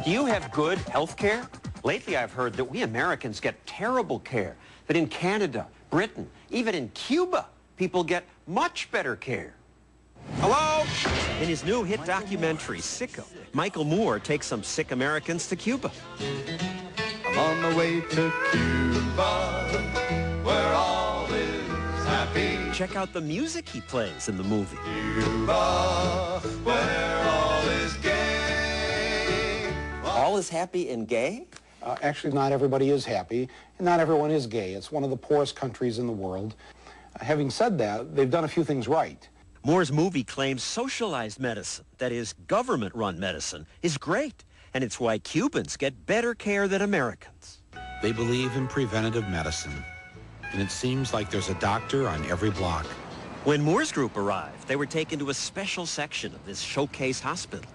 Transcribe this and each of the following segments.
Do you have good health care? Lately, I've heard that we Americans get terrible care, that in Canada, Britain, even in Cuba, people get much better care. Hello? In his new hit documentary, Sicko, Michael Moore takes some sick Americans to Cuba. I'm on the way to Cuba, where all is happy. Check out the music he plays in the movie. Cuba, where all is gay. All is happy and gay? Actually, not everybody is happy, and not everyone is gay. It's one of the poorest countries in the world. Having said that, they've done a few things right. Moore's movie claims socialized medicine, that is, government-run medicine, is great, and it's why Cubans get better care than Americans. They believe in preventative medicine, and it seems like there's a doctor on every block. When Moore's group arrived, they were taken to a special section of this showcase hospital.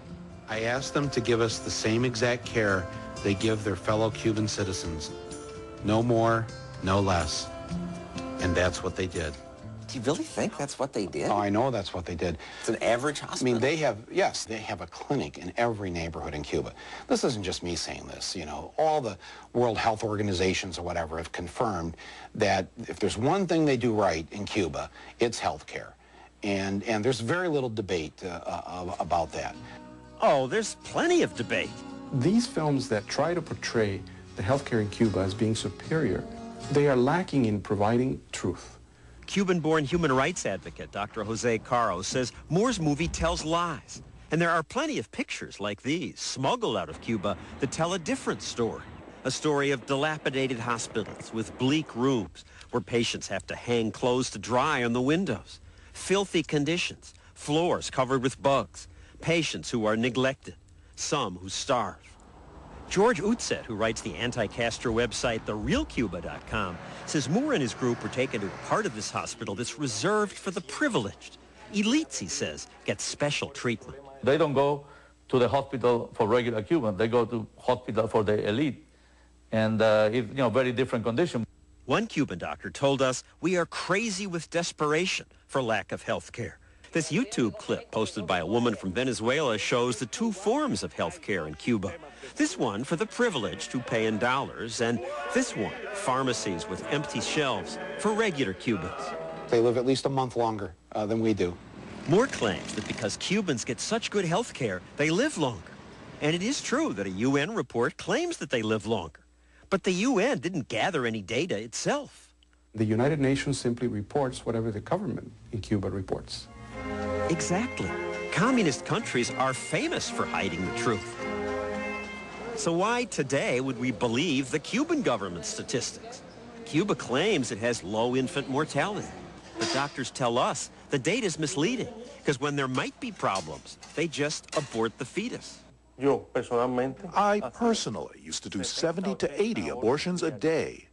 I asked them to give us the same exact care they give their fellow Cuban citizens. No more, no less. And that's what they did. Do you really think that's what they did? Oh, I know that's what they did. It's an average hospital. I mean, they have, yes, they have a clinic in every neighborhood in Cuba. This isn't just me saying this, you know. All the World Health Organizations or whatever have confirmed that if there's one thing they do right in Cuba, it's health care. And there's very little debate about that. Oh, there's plenty of debate. These films that try to portray the healthcare in Cuba as being superior, they are lacking in providing truth. Cuban-born human rights advocate Dr. Jose Caro says Moore's movie tells lies. And there are plenty of pictures like these, smuggled out of Cuba, that tell a different story. A story of dilapidated hospitals with bleak rooms where patients have to hang clothes to dry on the windows. Filthy conditions, floors covered with bugs, patients who are neglected, some who starve. George Utzet, who writes the anti-Castro website TheRealCuba.com, says Moore and his group were taken to a part of this hospital that's reserved for the privileged. Elites, he says, get special treatment. They don't go to the hospital for regular Cubans. They go to hospital for the elite. And it's, very different condition. One Cuban doctor told us we are crazy with desperation for lack of health care. This YouTube clip posted by a woman from Venezuela shows the two forms of health care in Cuba. This one for the privileged who pay in dollars, and this one, pharmacies with empty shelves for regular Cubans. They live at least a month longer than we do. Moore claims that because Cubans get such good health care, they live longer. And it is true that a UN report claims that they live longer. But the UN didn't gather any data itself. The United Nations simply reports whatever the government in Cuba reports. Exactly. Communist countries are famous for hiding the truth. So why today would we believe the Cuban government's statistics? Cuba claims it has low infant mortality. But doctors tell us the data is misleading because when there might be problems, they just abort the fetus. I personally used to do 70 to 80 abortions a day.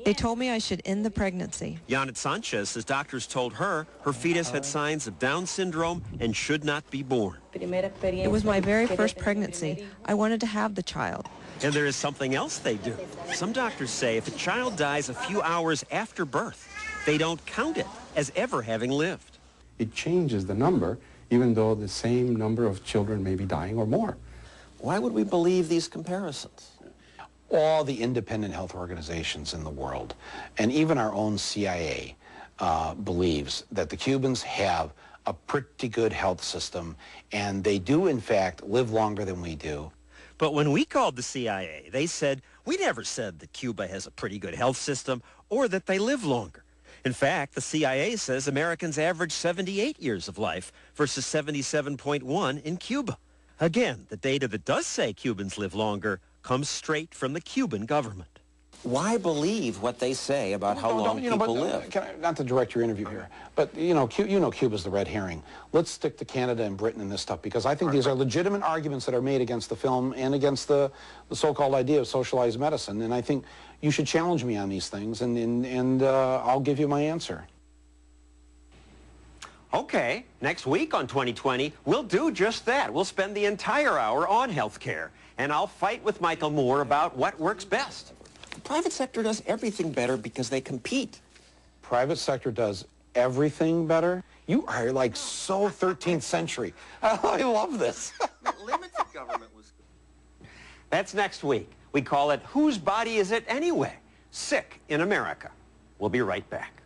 They told me I should end the pregnancy. Janet Sanchez says doctors told her her fetus had signs of Down syndrome and should not be born. It was my very first pregnancy. I wanted to have the child. And there is something else they do. Some doctors say if a child dies a few hours after birth, they don't count it as ever having lived. It changes the number, even though the same number of children may be dying or more. Why would we believe these comparisons? All the independent health organizations in the world, and even our own CIA, believes that the Cubans have a pretty good health system, and they do, in fact, live longer than we do. But when we called the CIA, they said, we never said that Cuba has a pretty good health system or that they live longer. In fact, the CIA says Americans average 78 years of life versus 77.1 in Cuba. Again, the data that does say Cubans live longer comes straight from the Cuban government. Why believe what they say about how long people live? Not to direct your interview here, but Cuba's the red herring. Let's stick to Canada and Britain and this stuff, because I think these are legitimate arguments that are made against the film and against the so-called idea of socialized medicine, and I think you should challenge me on these things, and I'll give you my answer. Okay, next week on 2020, we'll do just that. We'll spend the entire hour on health care, and I'll fight with Michael Moore about what works best. The private sector does everything better because they compete. Private sector does everything better? You are like so 13th century. I love this. Limited government That's next week. We call it Whose Body Is It Anyway? Sick in America. We'll be right back.